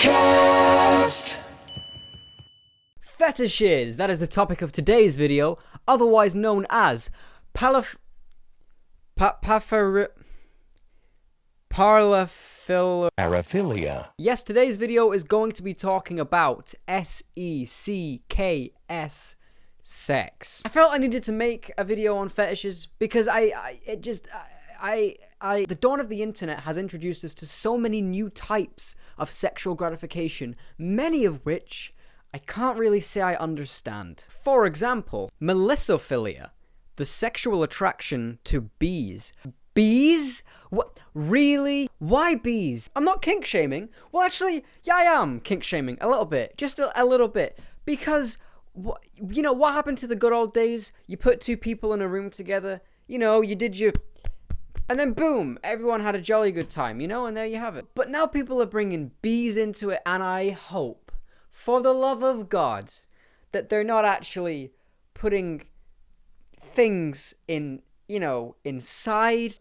Podcast. Fetishes, that is the topic of today's video, otherwise known as Paraphilia. Yes, today's video is going to be talking about SECKS, sex. I felt I needed to make a video on fetishes because the dawn of the internet has introduced us to so many new types of sexual gratification, many of which I can't really say I understand. For example, melissophilia, the sexual attraction to bees. Bees? What? Really? Why bees? I'm not kink shaming. Well, actually, yeah, I am kink shaming a little bit, just a little bit, because what happened to the good old days? You put two people in a room together, you did your, and then boom, everyone had a jolly good time, and there you have it. But now people are bringing bees into it, and I hope, for the love of God, that they're not actually putting things inside.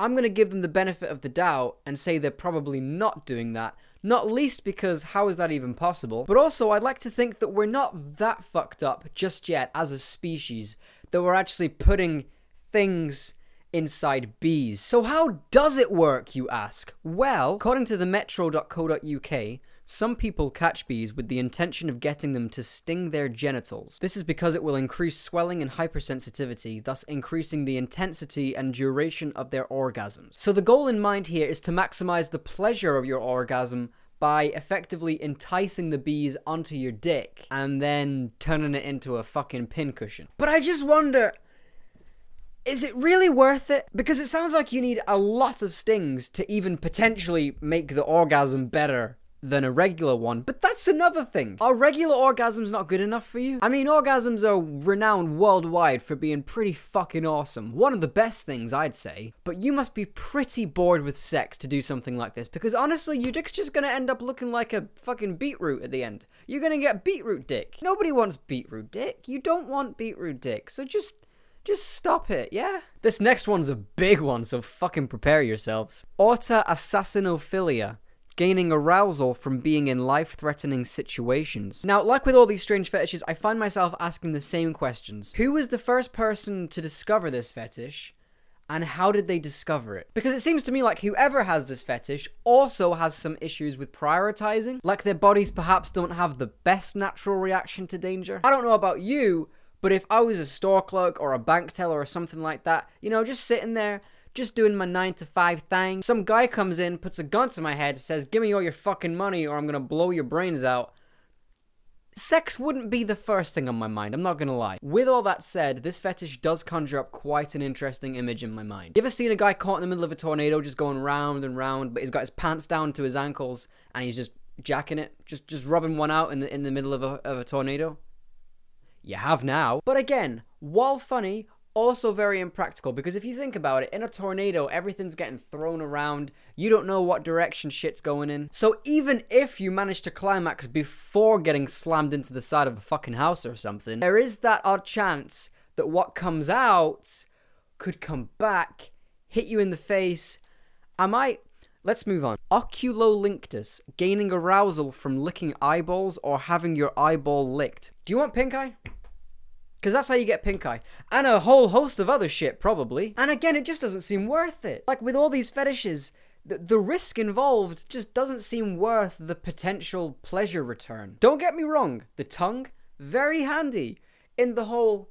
I'm going to give them the benefit of the doubt and say they're probably not doing that. Not least because how is that even possible? But also I'd like to think that we're not that fucked up just yet as a species, that we're actually putting things inside bees. So how does it work, you ask? Well, according to the metro.co.uk, some people catch bees with the intention of getting them to sting their genitals. This is because it will increase swelling and hypersensitivity, thus increasing the intensity and duration of their orgasms. So the goal in mind here is to maximize the pleasure of your orgasm by effectively enticing the bees onto your dick and then turning it into a fucking pincushion. But I just wonder, is it really worth it? Because it sounds like you need a lot of stings to even potentially make the orgasm better than a regular one, but that's another thing. Are regular orgasms not good enough for you? I mean, orgasms are renowned worldwide for being pretty fucking awesome. One of the best things, I'd say. But you must be pretty bored with sex to do something like this, because honestly, your dick's just gonna end up looking like a fucking beetroot at the end. You're gonna get beetroot dick. Nobody wants beetroot dick. You don't want beetroot dick, so just stop it, yeah? This next one's a big one, so fucking prepare yourselves. Autoassassinophilia. Gaining arousal from being in life-threatening situations. Now, like with all these strange fetishes, I find myself asking the same questions. Who was the first person to discover this fetish, and how did they discover it? Because it seems to me like whoever has this fetish also has some issues with prioritizing, like their bodies perhaps don't have the best natural reaction to danger. I don't know about you, but if I was a store clerk or a bank teller or something like that, just sitting there, just doing my 9-to-5 thing. Some guy comes in, puts a gun to my head, says, give me all your fucking money or I'm gonna blow your brains out. Sex wouldn't be the first thing on my mind, I'm not gonna lie. With all that said, this fetish does conjure up quite an interesting image in my mind. You ever seen a guy caught in the middle of a tornado just going round and round, but he's got his pants down to his ankles and he's just jacking it, just rubbing one out in the middle of a tornado? You have now. But again, while funny, also very impractical, because if you think about it, in a tornado, everything's getting thrown around, you don't know what direction shit's going in. So even if you manage to climax before getting slammed into the side of a fucking house or something, there is that odd chance that what comes out could come back, hit you in the face. Let's move on. Oculolinctus, gaining arousal from licking eyeballs or having your eyeball licked. Do you want pink eye? Because that's how you get pink eye. And a whole host of other shit, probably. And again, it just doesn't seem worth it. Like with all these fetishes, the risk involved just doesn't seem worth the potential pleasure return. Don't get me wrong, the tongue, very handy in the whole,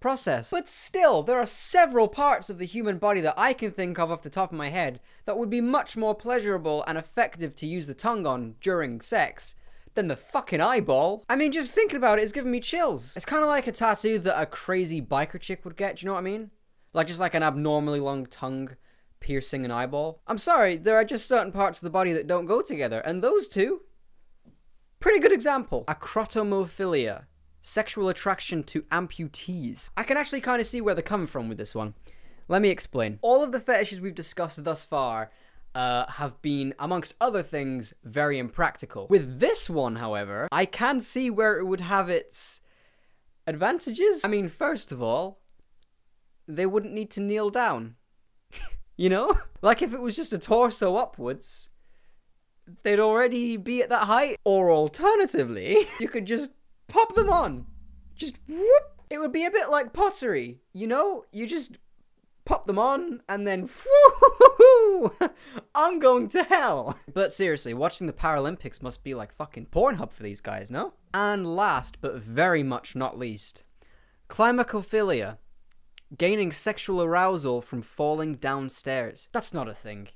process. But still, there are several parts of the human body that I can think of off the top of my head that would be much more pleasurable and effective to use the tongue on during sex than the fucking eyeball. I mean, just thinking about it is giving me chills. It's kind of like a tattoo that a crazy biker chick would get, do you know what I mean? Like just like an abnormally long tongue piercing an eyeball. I'm sorry, there are just certain parts of the body that don't go together, and those two, pretty good example. Acrotomophilia, sexual attraction to amputees. I can actually kind of see where they're coming from with this one. Let me explain. All of the fetishes we've discussed thus far have been, amongst other things, very impractical. With this one, however, I can see where it would have its advantages. I mean, first of all, they wouldn't need to kneel down. You know? Like if it was just a torso upwards, they'd already be at that height. Or alternatively, you could just pop them on. Just whoop. It would be a bit like pottery, you know? You just pop them on and then whoo, I'm going to hell. But seriously, watching the Paralympics must be like fucking Pornhub for these guys, no? And last, but very much not least, climacophilia. Gaining sexual arousal from falling downstairs. That's not a thing.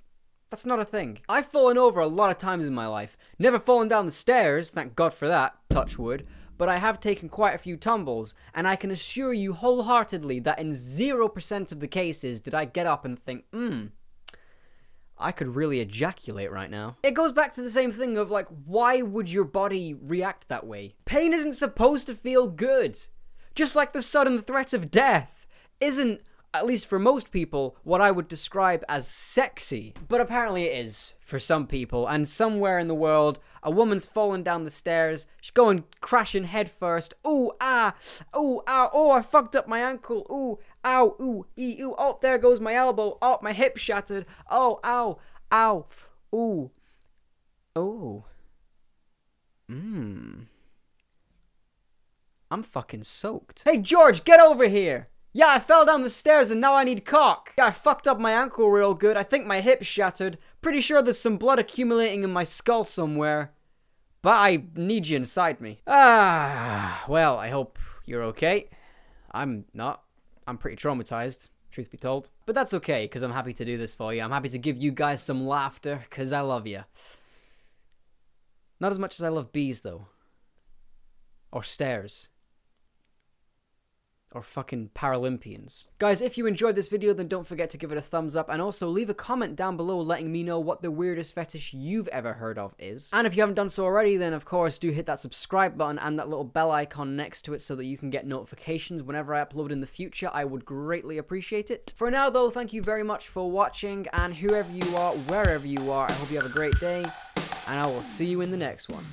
That's not a thing. I've fallen over a lot of times in my life. Never fallen down the stairs, thank God for that, touch wood. But I have taken quite a few tumbles, and I can assure you wholeheartedly that in 0% of the cases did I get up and think, I could really ejaculate right now. It goes back to the same thing of like, why would your body react that way? Pain isn't supposed to feel good. Just like the sudden threat of death isn't, at least for most people, what I would describe as sexy. But apparently it is for some people, and somewhere in the world, a woman's fallen down the stairs, she's going crashing head first. Ooh, ah, ooh, ow, oh, I fucked up my ankle. Ooh, ow, ooh, ee, ooh, oh, there goes my elbow. Oh, my hip shattered. Oh, ow, ow, ooh, oh, I'm fucking soaked. Hey, George, get over here. Yeah, I fell down the stairs and now I need cock. Yeah, I fucked up my ankle real good. I think my hip shattered. Pretty sure there's some blood accumulating in my skull somewhere. But I need you inside me. Well, I hope you're okay. I'm not. I'm pretty traumatized, truth be told. But that's okay, because I'm happy to do this for you. I'm happy to give you guys some laughter, because I love you. Not as much as I love bees, though. Or stairs. Or fucking Paralympians. Guys, if you enjoyed this video, then don't forget to give it a thumbs up, and also leave a comment down below letting me know what the weirdest fetish you've ever heard of is. And if you haven't done so already, then of course do hit that subscribe button and that little bell icon next to it so that you can get notifications whenever I upload in the future. I would greatly appreciate it. For now though, thank you very much for watching, and whoever you are, wherever you are, I hope you have a great day, and I will see you in the next one.